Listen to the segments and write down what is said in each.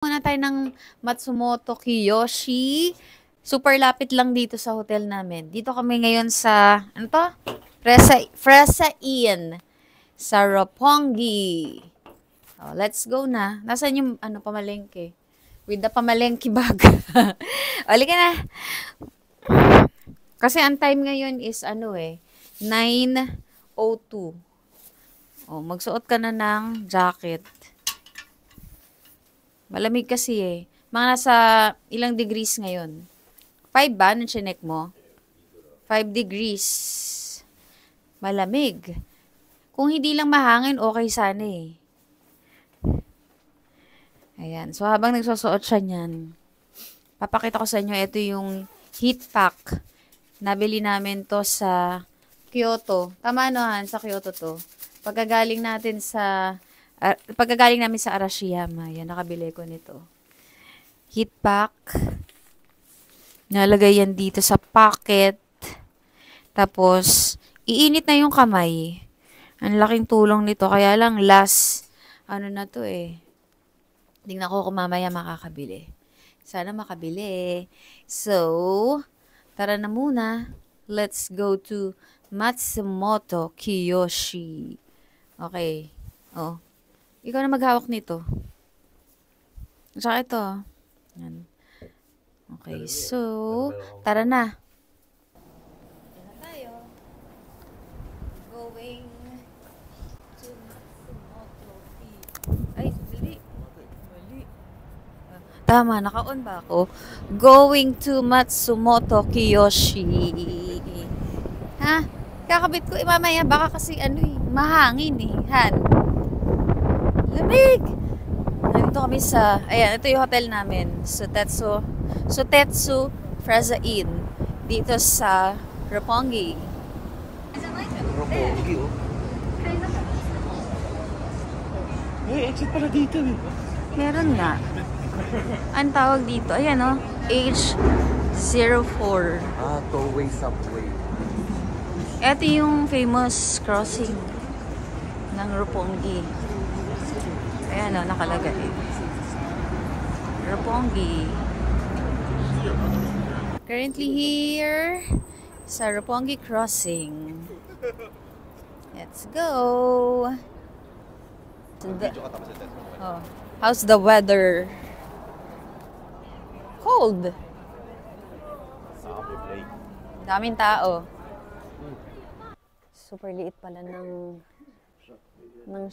Muna tayo ng Matsumoto Kiyoshi. Super lapit lang dito sa hotel namin. Dito kami ngayon sa, ano to? Fresa Inn sa Roppongi. Oh, let's go na. Nasaan yung pamalengke? With the pamalengke bag. Halika na. Kasi ang time ngayon is 9:02. Oh, magsuot ka na ng jacket. Malamig kasi eh. Mga nasa ilang degrees ngayon? 5 ba? Nung chinek mo? 5 degrees. Malamig. Kung hindi lang mahangin, okay sana eh. Ayan. So, habang nagsusuot siya niyan, papakita ko sa inyo, ito yung heat pack. Nabili namin to sa Kyoto. Tama no, Han? Sa Kyoto to. Pagkagaling namin sa Arashiyama. Yan, nakabili ko nito. Heat pack. Nalagay yan dito sa pocket. Tapos, iinit na yung kamay. Ang laking tulong nito. Kaya lang, na to eh. Tingnan ko kung mamaya makakabili. Sana makabili. So, tara na muna. Let's go to Matsumoto Kiyoshi. Okay. Oh. Ikaw na maghawak nito. Tsaka ito. Yan. Okay, so, tara na. Tayo. Going to Matsumoto Kiyoshi. Ay, mali. Tama, naka-on ba ako? Going to Matsumoto Kiyoshi. Ha? Kakabit ko, mamaya baka kasi mahangin eh. Han. Lamig! Nandito kami sa, ayan, ito yung hotel namin. Sotetsu Fresa Inn. Dito sa Roppongi. Roppongi, oh. Exit pala dito eh. Meron nga. Ang tawag dito, ayan o, H04. Tollway subway. Ito yung famous crossing ng Roppongi. Ayan o, nakalagay. Roppongi. Currently here sa Roppongi Crossing. Let's go! How's the weather? Cold. Daming tao. Super liit pala ng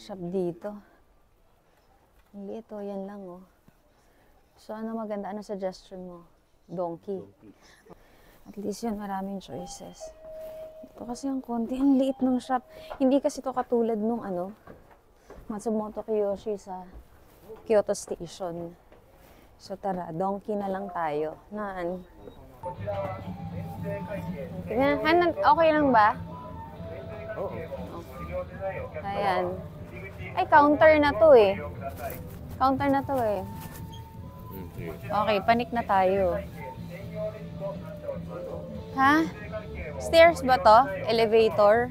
shop dito. Ang liit oh, yan lang oh. So ano maganda? Ano suggestion mo? Donkey. At least yun, maraming choices. Ito kasi ang konti. Ang liit ng shop. Hindi kasi to katulad nung Matsumoto Kiyoshi sa Kyoto Station. So tara, donkey na lang tayo. Naan? Okay lang ba? Oo. Ayan. Ay, counter na to eh. Counter na to eh. Okay, panik na tayo. Ha? Stairs ba to? Elevator?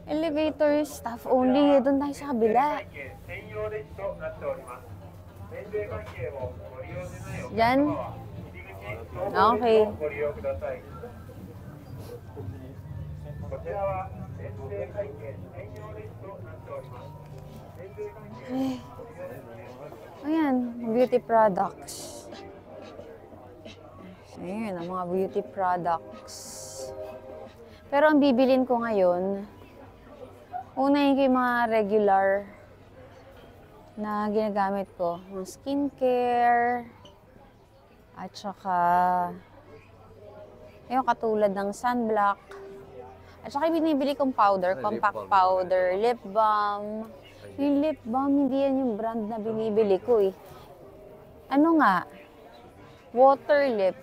Elevator staff only. Doon tayo sa kabila. Diyan? Okay. Ayan, beauty products. Ayan, ang mga beauty products. Pero ang bibilin ko ngayon, unahin ko yung mga regular na ginagamit ko. Mga skincare, at saka yung katulad ng sunblock. At saka binibili kong powder, compact powder, lip balm. Yung lip balm, hindi yan yung brand na binibili ko eh. Ano nga? Water lip.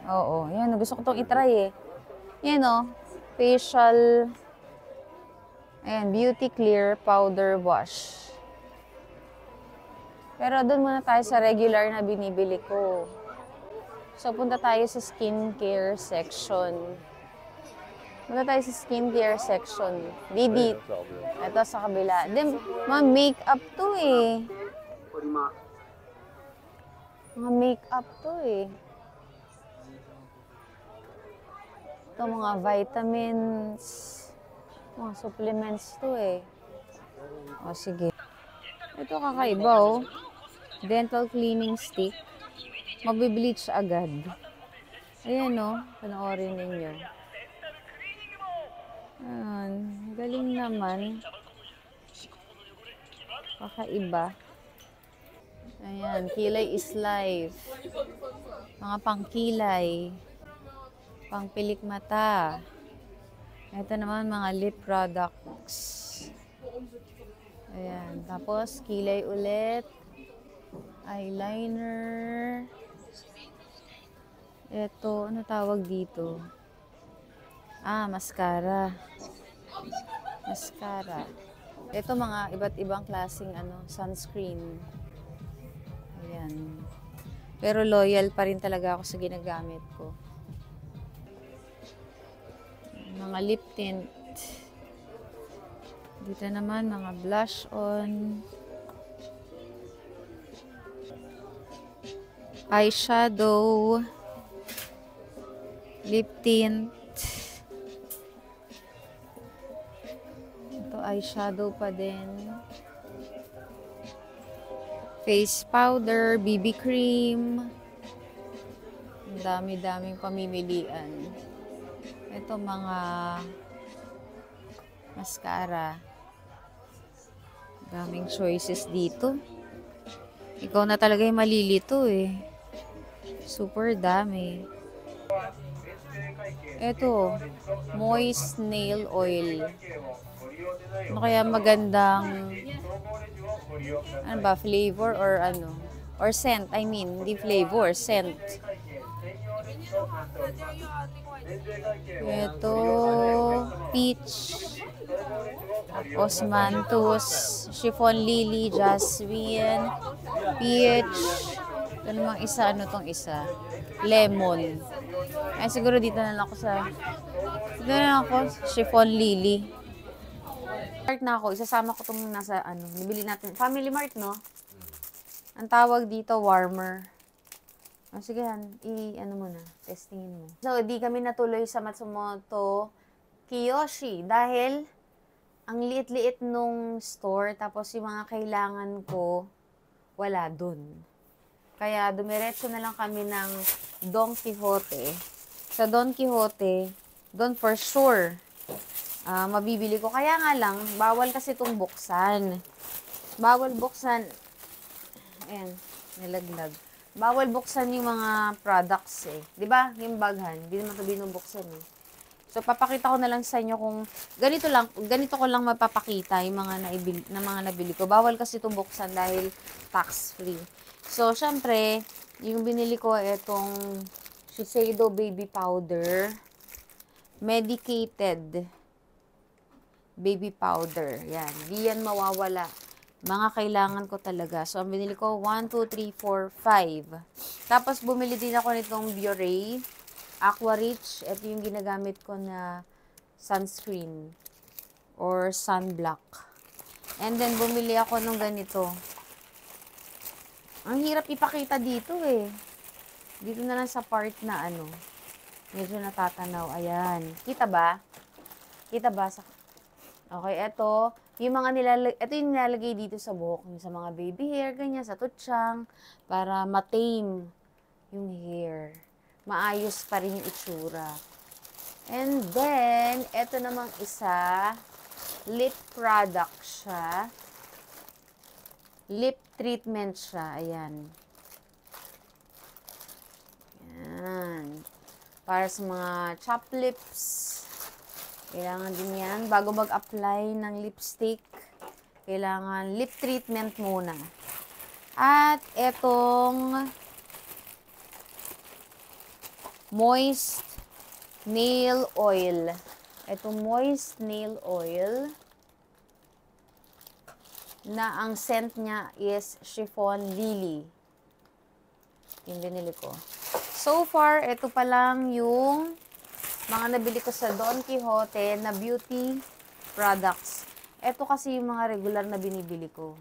Oo, yan. Gusto ko itong itry eh. Yan o. Facial. Ayan, Beauty Clear Powder Wash. Pero doon muna tayo sa regular na binibili ko. So, punta tayo sa skincare section. Punta tayo sa skincare section. Didi. Ayun, sa kabila. Ito sa kabila. Then, mga makeup to eh. Mga makeup to eh. Ito mga vitamins. Mga supplements to eh. O sige. Ito kakaiba oh. Dental cleaning stick. Mabibleach agad. Ayan oh. Panoorin ninyo. Ayan. Galing naman. Kakaiba. Ayan. Kilay is life. Mga pangkilay. Pangpilik mata. Ito naman mga lip products. Ayan. Tapos, kilay ulit. Eyeliner. Ito, ano tawag dito? Mascara. Mascara. Ito mga iba't ibang klaseng sunscreen. Ayan. Pero loyal pa rin talaga ako sa ginagamit ko. Mga lip tint. Dito naman, mga blush on. Eyeshadow. Lip tint. Ito, eyeshadow pa din. Face powder, BB cream. Ang dami-daming pamimilian. Ito, mga mascara. Daming choices dito. Ikaw na talaga yung malilito eh. Super dami. Ito, moist nail oil. Ano kaya magandang, ano ba, flavor or ano? Or scent, I mean, hindi flavor, scent. Ito, peach. Osmanthus, chiffon lily, jasmine, peach. Ito namang isa, ano tong isa? Lemon. Ay, siguro dito na lang ako chiffon lily. Mart na ako, isasama ko itong nasa, nabili natin. Family Mart, no? Ang tawag dito, warmer. Sige, testingin mo. So, di kami natuloy sa Matsumoto Kiyoshi dahil ang liit-liit nung store, tapos yung mga kailangan ko, wala dun. Kaya dumiretso na lang kami ng Don Quixote. Sa Don Quixote, doon for sure, mabibili ko. Kaya nga lang, bawal kasi itong buksan. Bawal buksan. Ayan, nilaglag. Bawal buksan yung mga products eh. 'Di ba? Yung baghan, hindi naman ito binubuksan eh. So, papakita ko na lang sa inyo kung ganito ko lang mapapakita yung mga nabili ko. Bawal kasi itong buksan dahil tax-free. So, syempre, yung binili ko itong Shiseido Baby Powder. Medicated Baby Powder. Yan. Di yan mawawala. Mga kailangan ko talaga. So, ang binili ko, 1, 2, 3, 4, 5. Tapos, bumili din ako nitong Biore Aqua Rich. Ito yung ginagamit ko na sunscreen or sunblock. And then, bumili ako nung ganito. Ang hirap ipakita dito eh. Dito na lang sa part na medyo natatanaw. Ayan. Kita ba? Kita ba? Okay, ito. Ito yung nilalagay dito sa buhok. Sa mga baby hair, ganyan, sa tutsang. Para matame yung hair. Maayos pa rin yung itsura. And then, ito namang isa, lip product siya. Lip treatment siya. Ayan. Ayan. Para sa mga chop lips. Kailangan din yan. Bago mag-apply ng lipstick, kailangan lip treatment muna. At etong moist nail oil. Itong moist nail oil na ang scent niya is chiffon lily. Yung binili ko. So far, ito pa lang yung mga nabili ko sa Don Quixote na beauty products. Ito kasi yung mga regular na binibili ko.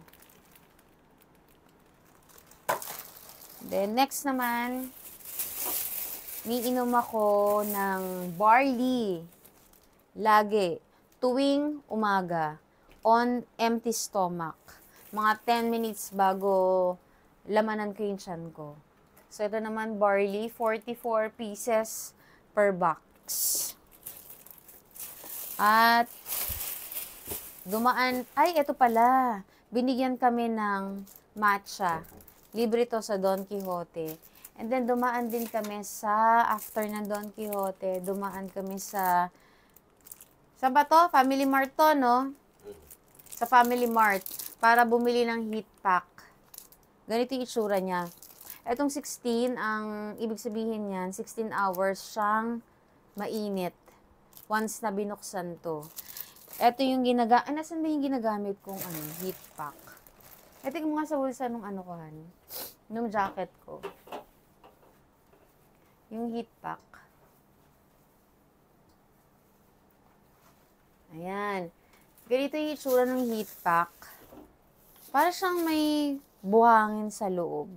Then, next naman, niinom ako ng barley. Lagi. Tuwing umaga. On empty stomach. Mga 10 minutes bago lamanan ko yung tiyan ko. So, ito naman barley. 44 pieces per box. At, ito pala. Binigyan kami ng matcha. Libre to sa Don Quixote. And then, dumaan din kami after ng Don Quixote, dumaan kami sa ba to? Family Mart to, no? Sa Family Mart. Para bumili ng heat pack. Ganito yung itsura niya. Etong 16, ang ibig sabihin niyan, 16 hours siyang mainit. Once na binuksan to. Ito yung nasan ba yung ginagamit kong heat pack? Ito yung mga sa bulsa nung nung jacket ko. Yung heat pack. Ayan. Ganito yung itsura ng heat pack. Para siyang may buhangin sa loob.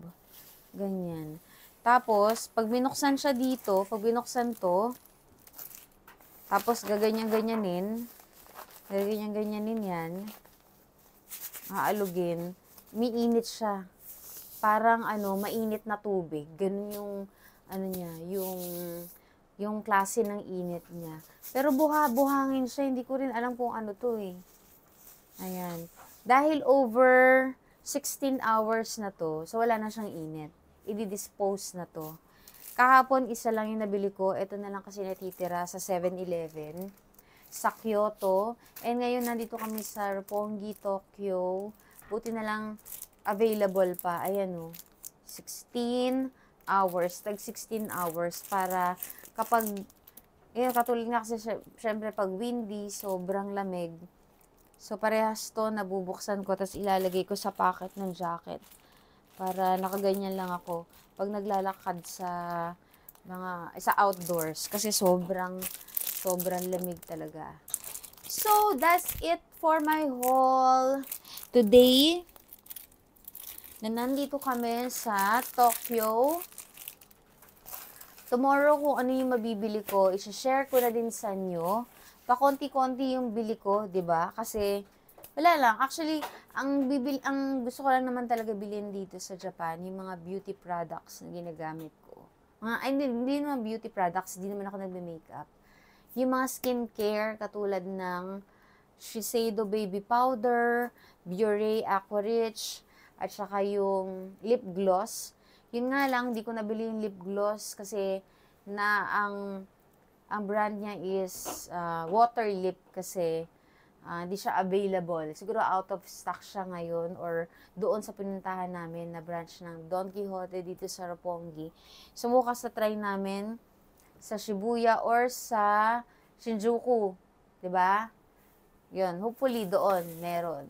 Ganyan. Tapos, pag binuksan siya dito, pag binuksan to, tapos gaganyan-ganyanin yan, aalugin, miinit siya. Parang mainit na tubig. Ganun yung, yung klase ng init niya. Pero buhangin siya. Hindi ko rin alam kung ano to eh. Ayan. Dahil over 16 hours na to, so wala na siyang init. I-dispose na to. Kahapon, isa lang yung nabili ko. Ito na lang kasi natitira sa 7-Eleven. Sa Kyoto. And ngayon, nandito kami sa Roppongi, Tokyo. Buti na lang available pa. Ayan o. 16 hours. Tag 16 hours para kapag, katulad nga kasi syempre pag windy, sobrang lamig. So, parehas to, nabubuksan ko, tapos ilalagay ko sa pocket ng jacket. Para nakaganyan lang ako pag naglalakad sa outdoors. Kasi sobrang lamig talaga. So, that's it for my haul today. Na nandito kami sa Tokyo. Tomorrow, kung ano yung mabibili ko, i-share ko na din sa inyo. Pakonti-konti yung bili ko, 'di ba? Kasi wala lang. Actually, ang gusto ko lang naman talaga bilhin dito sa Japan, yung mga beauty products na ginagamit ko. Hindi naman beauty products, hindi naman ako nagme-makeup. Yung mga skincare, katulad ng Shiseido Baby Powder, Biore Aqua Rich, at saka yung lip gloss. Yun nga lang, hindi ko nabili yung lip gloss kasi ang brand niya is water lip kasi hindi siya available. Siguro out of stock siya ngayon or doon sa pinuntahan namin na branch ng Don Quixote dito sa Roppongi. So, bukas na try namin sa Shibuya or sa Shinjuku. 'Di ba? Yun, hopefully doon meron.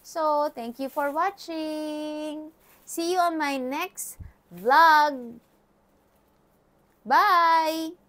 So, thank you for watching. See you on my next vlog. Bye!